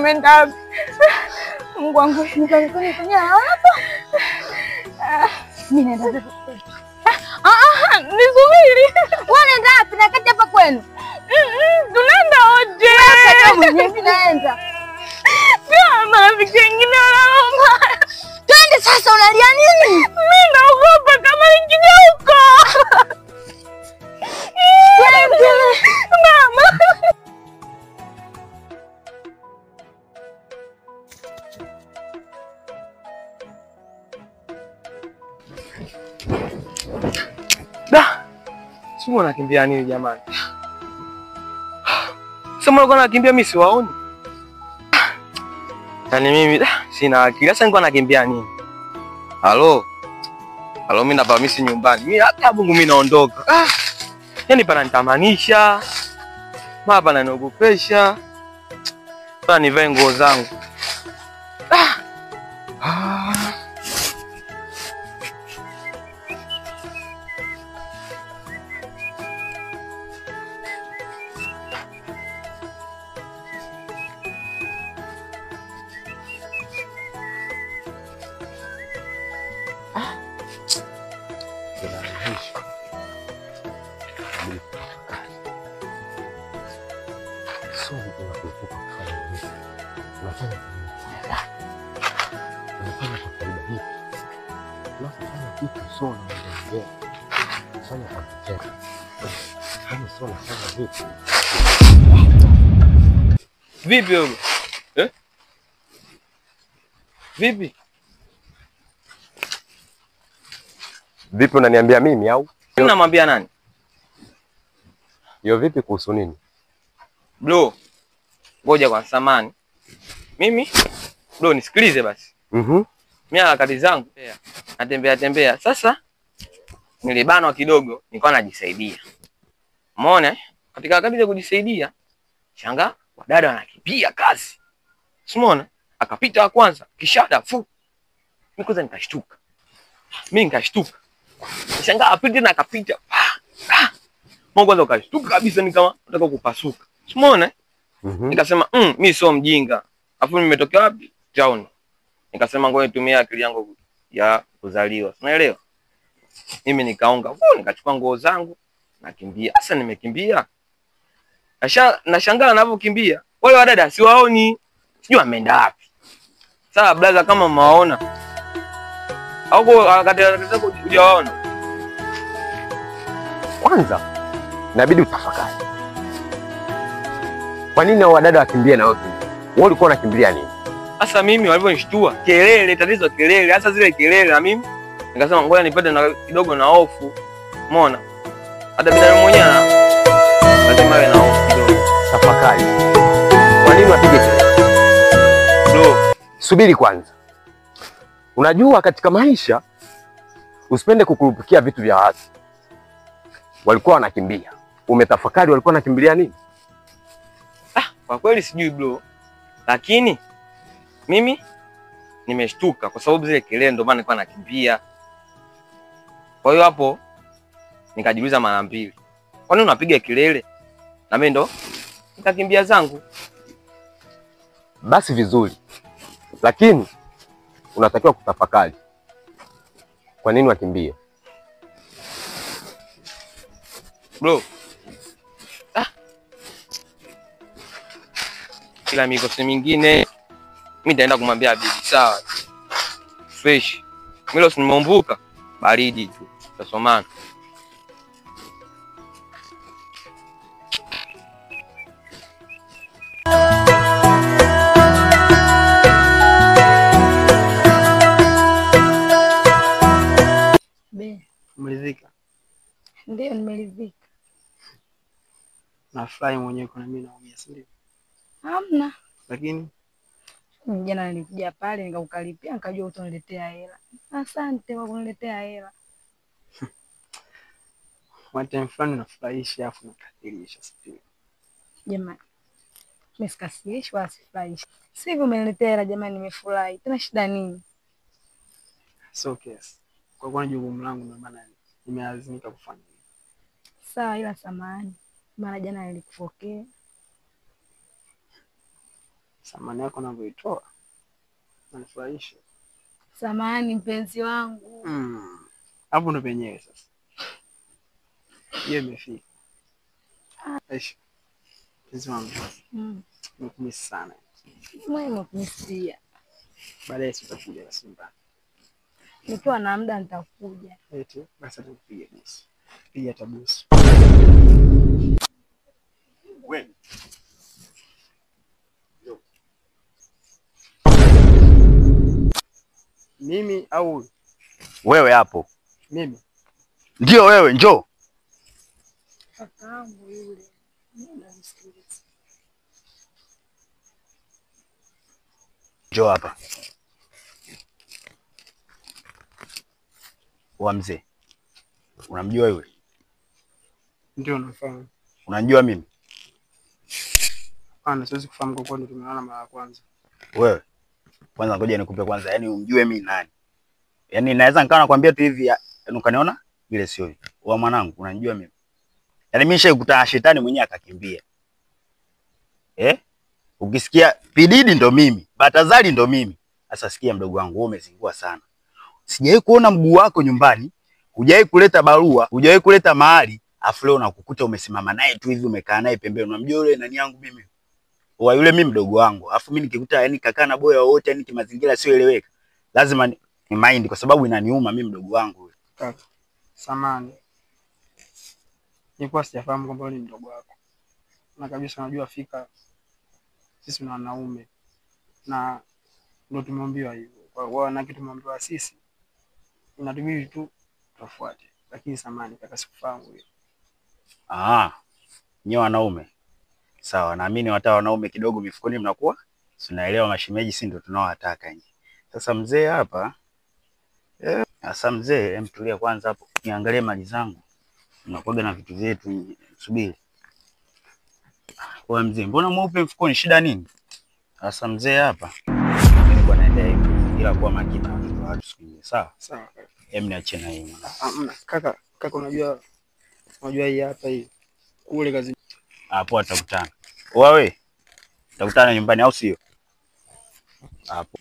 ameenda. Mungu wangu, nifanye hapa. Mimi naenda zetu. Nisubiri. Wewe unaenda wapi? Na kati hapa kwenu. Tunaenda wote. Mimi naenda. Pia marafiki wengine wanaomba. Twende sasa, unalia nini? Mimi naogopa kama nikija huko. Mama. Sio nakimbia nini jamani? Sema uko nakimbia mimi siwaoni. Yaani mimi sina akili. Sasa niko nakimbia nini? Halo. Halo, mimi napamisi nyumbani. Mimi hata Mungu mimi naondoka. Yaani pana nitamanisha. Mama ananiogopesha. Sasa nivae nguo zangu. Vipi wewe? Vipi? Vipi unaniambia mimi au? Unamwambia nani? Hiyo vipi kuhusu nini? Bro. Ngoja kwa samani. Mimi bro nisikilize basi. Mimi harakati zangu natembea. Sasa nilibanwa kidogo, nilikuwa najisaidia. Umeona? Katika harakati za kujisaidia, shanga wadada wanakimbia kazi. Umeona? Akapita wa kwanza, kishada fu. Mimi kwanza nikashtuka. Shanga apite na akapita. Mungu kwanza ukashtuka kabisa ni kama nataka kupasuka. Umeona? Nikasema, mimi sio mjinga. Afu nimetokea wapi? Town. Nikasema ngoja nitumie akili yangu ya kuzaliwa. Unaelewa? Mimi nikaonga, nikachukua nguo zangu, nakimbia. Sasa nimekimbia. Nashangaa ninapokimbia. Wale wadada siwaoni. Sijui ameenda wapi. Sasa blaza kama mwaona. Au wakati hujawaona. Kwanza inabidi utafakari. Kwa nini hao wadada wakimbie na wewe? Wewe ulikuwa unakimbilia nini? Sasa mimi walivyonishtua, kelele, tatizo kelele. Sasa zile kelele na mimi nikasema ngoja nipate na kidogo na hofu. Umeona? Hata binadamu mwenyewe lazima awe na hofu kidogo. Tafakari. Kwa nini wapige kelele? Bro, subiri kwanza. Unajua katika maisha usipende kukurupukia vitu vya watu. Walikuwa wanakimbia. Umetafakari walikuwa wanakimbilia nini? Kwa kweli sijui bro. Lakini mimi nimeshtuka kwa sababu zile kelele ndio maana nilikuwa nakimbia. Kwa hiyo hapo nikajiuliza mara mbili. Kwa nini unapiga kelele? Na mimi ndo nikakimbia zangu. Basi vizuri. Lakini unatakiwa kutafakari. Kwa nini wakimbie? Bro. Kila mikosi mingine mimi nitaenda kumwambia bibi sawa. Fresh. Mimi leo nimeumbuka baridi tu. Tutasomana. Umeridhika? Ndio nimeridhika. Nafurahi mwenyewe kwa mimi naumia, si ndio? Hamna. Lakini jana nilikuja pale nikakukaripia nikajua utaniletea hela. Asante kwa kuniletea hela. Mwate fulani unafurahisha afu unakathirisha sisi. Jamani. Mimi sikasirishi wala sifurahishi. Sivyo umeniletea hela jamani, nimefurahi. Tena shida nini? So yes. Kwa kuwa jukumu langu ndio maana nimelazimika kufanya. Sawa, ila samahani. Mara jana nilikufokea. Samani yako unavyoitoa unanifurahisha. Samahani mpenzi wangu. Hapo ndo penyewe sasa. Hiyo imefika. Aisha. Mpenzi wangu. Nakumisi sana. Mimi nakumisia. Baadaye tutakuja basi nyumbani. Nikiwa na muda nitakuja. Eti basi tupige busu. Piga tabusu. Wewe. Mimi au Wewe hapo. mimi? Ndio wewe, njoo. Kakaangu yule. Mimi namsikiliza. Njoo hapa. Wa mzee. Unamjua yule? Ndio nafahamu. Unanijua mimi? Hapana, siwezi kufahamu kwa kuwa tumeonana mara ya kwanza. Wewe. Kwanza ngoja nikupe kwanza, yani umjue mimi nani. Yani naweza nikawa nakwambia tu hivi, ukaniona vile sio hivi. Wa mwanangu, unanijua mimi? Yani mimi nishakutana na shetani mwenyewe akakimbia. Ukisikia Pididi ndo mimi, Batazali ndo mimi. Sasa sikia mdogo wangu, wewe umezingua sana. Sijawahi kuona mguu wako nyumbani, hujawahi kuleta barua, hujawahi kuleta mahali, afu leo nakukuta umesimama naye tu hivi umekaa naye pembeni. Unamjua yule nani yangu mimi? Wa yule mimi mdogo wangu. Afu mimi nikikuta yani kakaa na boya wote yani kimazingira sio eleweka. Lazima ni mind kwa sababu inaniuma mimi mdogo wangu yule. Kaka, samani. Nilikuwa sijafahamu kwamba ni mdogo wako. Na kabisa unajua fika sisi ni wanaume. Na ndio tumeambiwa hivyo. Kwa na kitu tumeambiwa sisi. Inatubidi tu tufuate. Lakini samani kaka, sikufahamu hiyo. Nyewe wanaume. Sawa, naamini hata wanaume kidogo mifukoni mnakuwa tunaelewa mashemeji, si ndio tunaowataka nje. Sasa mzee hapa sasa mzee, mtulia kwanza hapo. Niangalie mali zangu. Unakuaga na vitu vyetu, subiri. Wewe mzee, mbona mweupe mfukoni, shida nini? Sasa mzee hapa. Mimi bwana naenda hivi. Ila kuwa makini na watu siku hizi. Sawa? Sawa kaka. Niachie na yeye. Kaka unajua hii hapa hii. Kule kazi. Hapo atakutana. Wewe. Tutakutana nyumbani au sio? Hapo.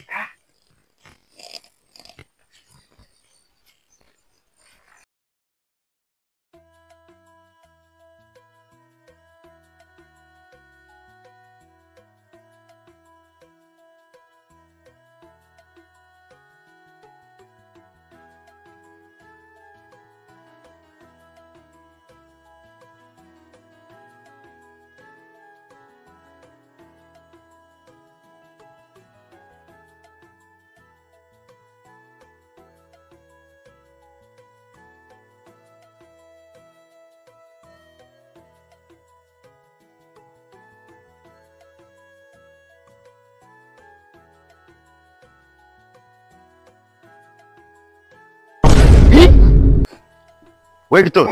Wewe kitoto.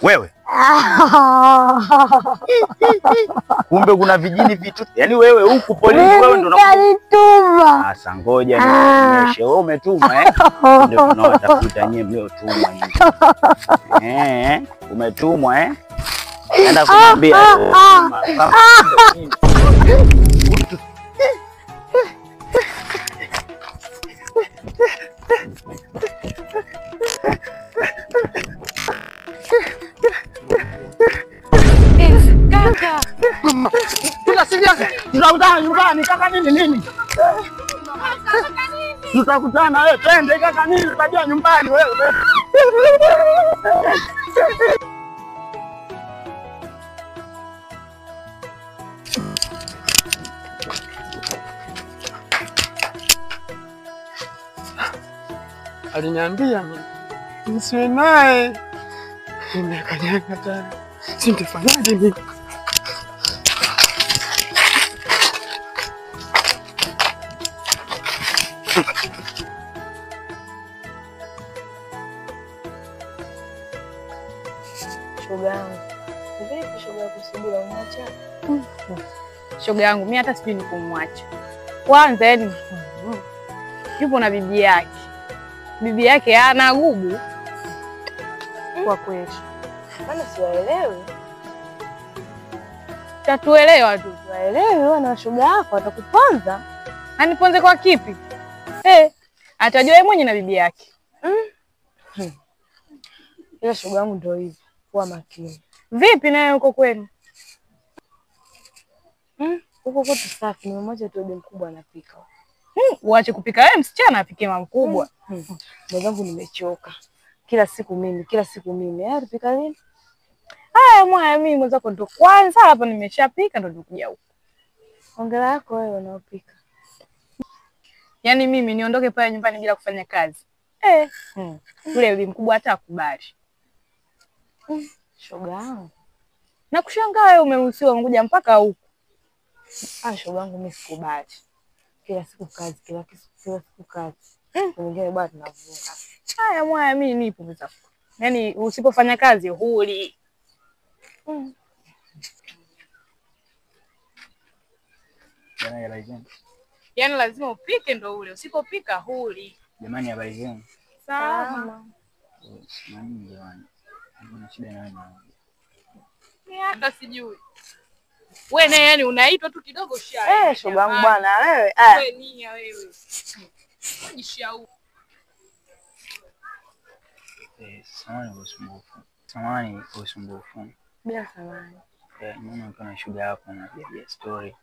Wewe. Kumbe kuna vijini vitu. Yaani wewe huku polisi wewe ndo unanituma. Sasa ngoja nionyeshe. Wewe umetuma ndio tunawatafuta nyewe mliotumwa nyinyi. Umetumwa Enda kumwambia Kaka. Tutakutana nyumbani kaka nini? Tutakutana wewe, twende kaka nini? Tutajua nyumbani wewe. Aliniambia nisiwe naye. Nimekanyaga tena. Singefanyaje mimi? Shoga yangu. Vipi shoga yako subira umwacha? Shoga yangu mimi hata sijui nikumwacha. Kwanza yani yupo na bibi yake. Bibi yake ana gubu. Kwa kweli. Maana siwaelewi. Utatuelewa tu. Waelewi wewe na shoga yako atakuponza. Aniponze kwa kipi? Atajua yeye mwenye na bibi yake. Ile shoga yangu ndio hivi. Kuwa makini. Vipi naye huko kwenu? Huko kwetu safi, ni mmoja tu mkubwa anapika. Uache kupika wewe msichana apike mkubwa. Mwenzangu nimechoka. Kila siku mimi. Alipika nini? Mwana mimi mwenzako ndo kwanza hapa nimeshapika ndo nikuja huko. Hongera yako wewe unaopika. Yaani mimi niondoke pale nyumbani bila kufanya kazi. Yule bibi mkubwa hata akubali. Shoga yangu. Na kushangaa wewe umeruhusiwa ngoja mpaka huko. Shoga yangu mimi sikubali. Kila siku kazi. Mwingine bado tunavuka. Mwana mimi nipo mzako. Yaani usipofanya kazi huli. Yaani lazima upike ndo ule. Usipopika huli. Jamani, habari zenu? Salama. Jamani, kuna shida na wewe. Ni hata sijui. Wewe naye yani unaitwa tu kidogo shaa. Shoga yangu bwana wewe. Wewe nini wewe? Jishau. Samahani kwa usumbufu. Bila samahani. Mimi kuna shughuli hapo na story.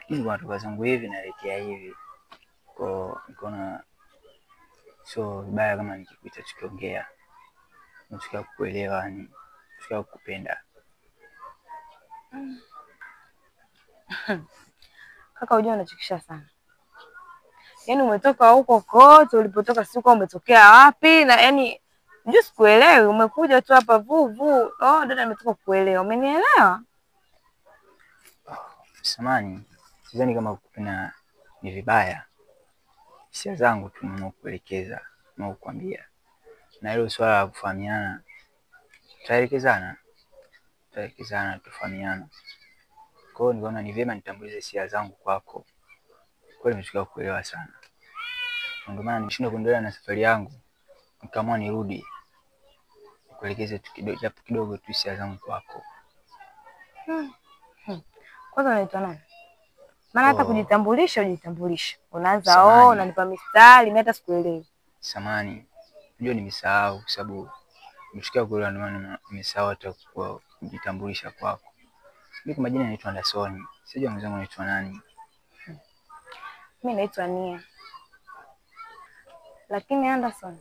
Mimi kwa watu zangu hivi naelekea hivi. Kwa nikaona so baya kama nikikuita tukiongea. Nataka kukuelewa ni nataka kukupenda. Kaka unajua unachekisha sana. Yaani umetoka huko kote ulipotoka siko umetokea wapi na yaani just kuelewi umekuja tu hapa vuvu. Dada ametoka kuelewa. Umenielewa? Samahani. Sidhani kama kukupenda ni vibaya. Hisia zangu tu nimekuelekeza na kukwambia. Na hilo swala la kufahamiana. Tutaelekezana tufahamiana. Kwa hiyo nikaona ni vyema nitambulize hisia zangu kwako. Kweli nimechukua kuelewa sana. Ndio maana nimeshindwa kuendelea na safari yangu. Nikaamua nirudi. Nikuelekeze tu kidogo tu hisia zangu kwako. Kwanza unaitwa nani? Maana hata kujitambulisha. Unaanza unanipa mistari, mimi hata sikuelewi. Samahani. Unajua nimesahau kwa sababu nimechukua kuelewa ndio maana nimesahau hata kujitambulisha kwako. Mimi kwa majina naitwa Anderson. Sijui mwenzangu anaitwa nani. Mimi naitwa Nia. Lakini Anderson,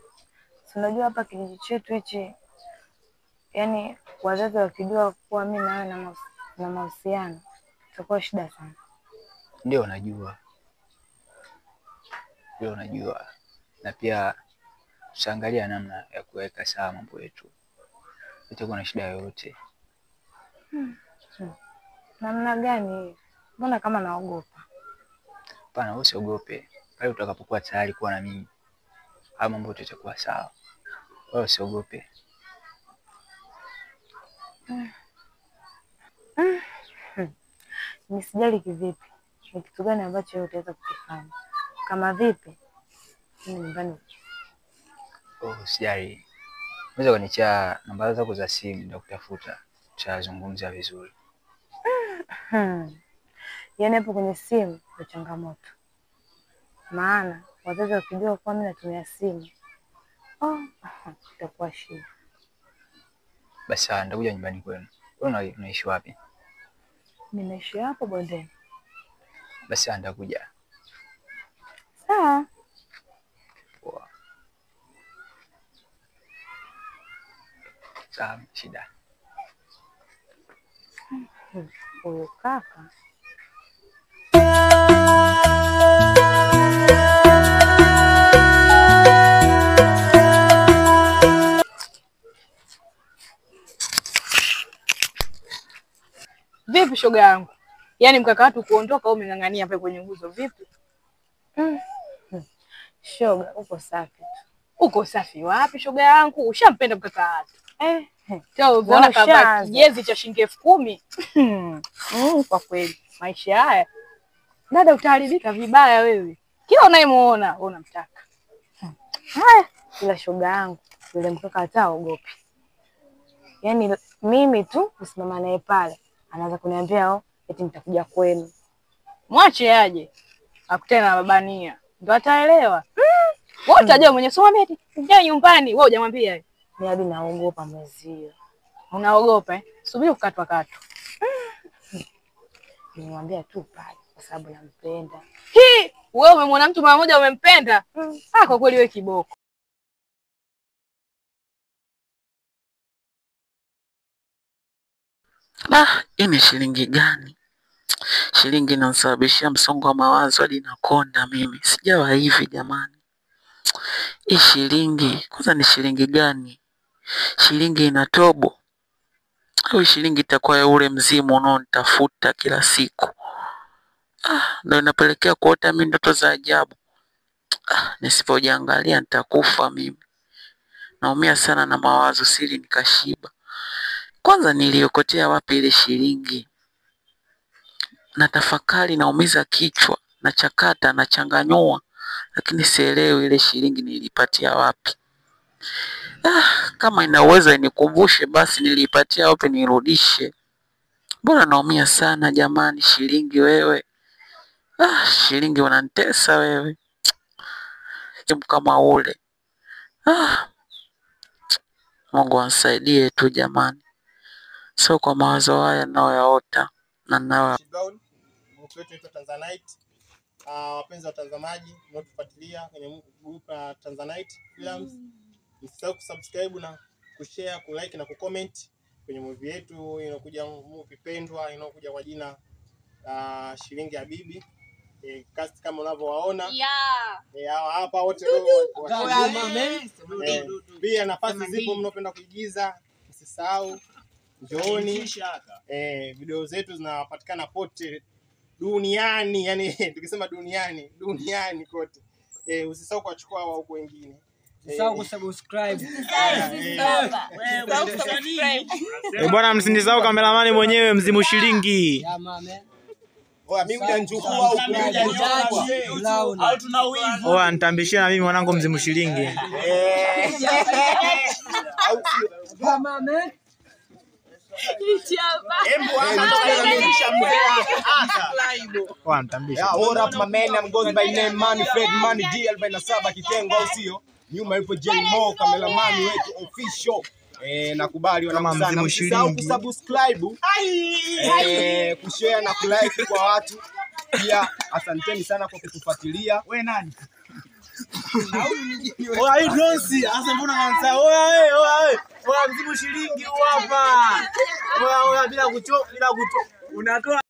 unajua hapa kijiji chetu hichi yani wazazi wakijua kuwa mimi na wewe na mahusiano itakuwa shida sana. Ndio najua. Na pia tutaangalia namna ya kuweka sawa mambo yetu. Itakuwa na shida yoyote. Namna gani? Mbona kama naogopa? Hapana, usiogope. Pale utakapokuwa tayari kuwa na mimi, hapo mambo yote yatakuwa sawa. Wewe usiogope. Nisijali kivipi? Ni kitu gani ambacho wewe utaweza kukifanya? Kama vipi? Mimi nyumbani. Usijali. Unaweza kuniachia namba zako za simu nitakutafuta. Tutazungumza vizuri. Yaani hapo kwenye simu ni changamoto. Maana wazazi wakijua kwa mimi natumia simu. Itakuwa shida. Basi nitakuja nyumbani kwenu. Wewe unaishi wapi? Mimi naishi hapo bondeni. Basi nitakuja. Sawa. Poa. Sawa, shida. Huyo kaka. Vipi shoga yangu? Yaani mkaka watu kuondoka au umeng'ang'ania pale kwenye nguzo vipi? Shoga, uko safi tu. Uko safi wapi shoga yangu? Ushampenda mkaka watu. Sio unaona kama kijezi cha shilingi 10,000. Kwa kweli maisha haya. Dada utaharibika vibaya wewe. Kila unayemuona unamtaka. Haya, ila shoga yangu, yule mkaka hata ogopi. Yaani mimi tu kusimama naye pale, anaanza kuniambia eti nitakuja kwenu. Mwache aje. Akutane na babania. Ndio ataelewa. Wewe utajua mwenye soma eti njoo nyumbani. Wewe hujamwambia. Mimi hadi naogopa mwezio. Unaogopa? Subiri kukatwa katwa. Nimwambia tu pale kwa sababu nampenda. Wewe umemwona mtu mara moja umempenda? Kwa kweli wewe kiboko. Hii ni shilingi gani? Shilingi inanisababishia msongo wa mawazo hadi nakonda mimi. Sijawa hivi jamani. Hii shilingi, kwanza ni shilingi gani? Shilingi ina tobo. Au shilingi itakuwa ya ule mzimu unaonitafuta kila siku. Ndio inapelekea kuota mimi ndoto za ajabu. Nisipojiangalia nitakufa mimi. Naumia sana na mawazo siri nikashiba. Kwanza niliokotea wapi ile shilingi? Natafakari, naumiza kichwa, nachakata, nachanganyua, lakini sielewi ile shilingi nilipatia wapi. Kama inaweza inikumbushe basi nilipatia wapi nirudishe. Mbona naumia sana jamani shilingi wewe? Shilingi unanitesa wewe. Jambo kama ule. Mungu anisaidie tu jamani. Sio kwa mawazo haya ninayoyaota na ninayo. Grupu yetu inaitwa Tanzanite. Wapenzi watazamaji mnaotufuatilia kwenye grupu la Tanzanite Films, msisahau kusubscribe na kushare, kulike na kucomment kwenye movie yetu inakuja, movie pendwa inayokuja kwa jina Shilingi ya Bibi. Cast kama unavyowaona. Hapa wote pia nafasi zipo mnaopenda kuigiza, msisahau njooni. Video zetu zinapatikana pote duniani, yani tukisema duniani kote. Usisahau kuachukua wao huko wengine. Usisahau kusubscribe. Bwana msindisahau kameramani mwenyewe Mzimu Shilingi. Mimi hujanchukua huko. Au tuna wivu. Nitambishia na mimi mwanangu Mzimu Shilingi. What up my man, I'm goes by name Money Fred Money G47 kitengo au sio? Nyuma yupo J Mo kameramani wetu official. Nakubali wana sana. Msisahau kusubscribe, kushare na kulike kwa watu. Pia asanteni sana kwa kutufuatilia. Wewe nani? Hii Donsi, asa mbona kansa? Oya Mzimu Shilingi hapa. Bila kucho. Unatoa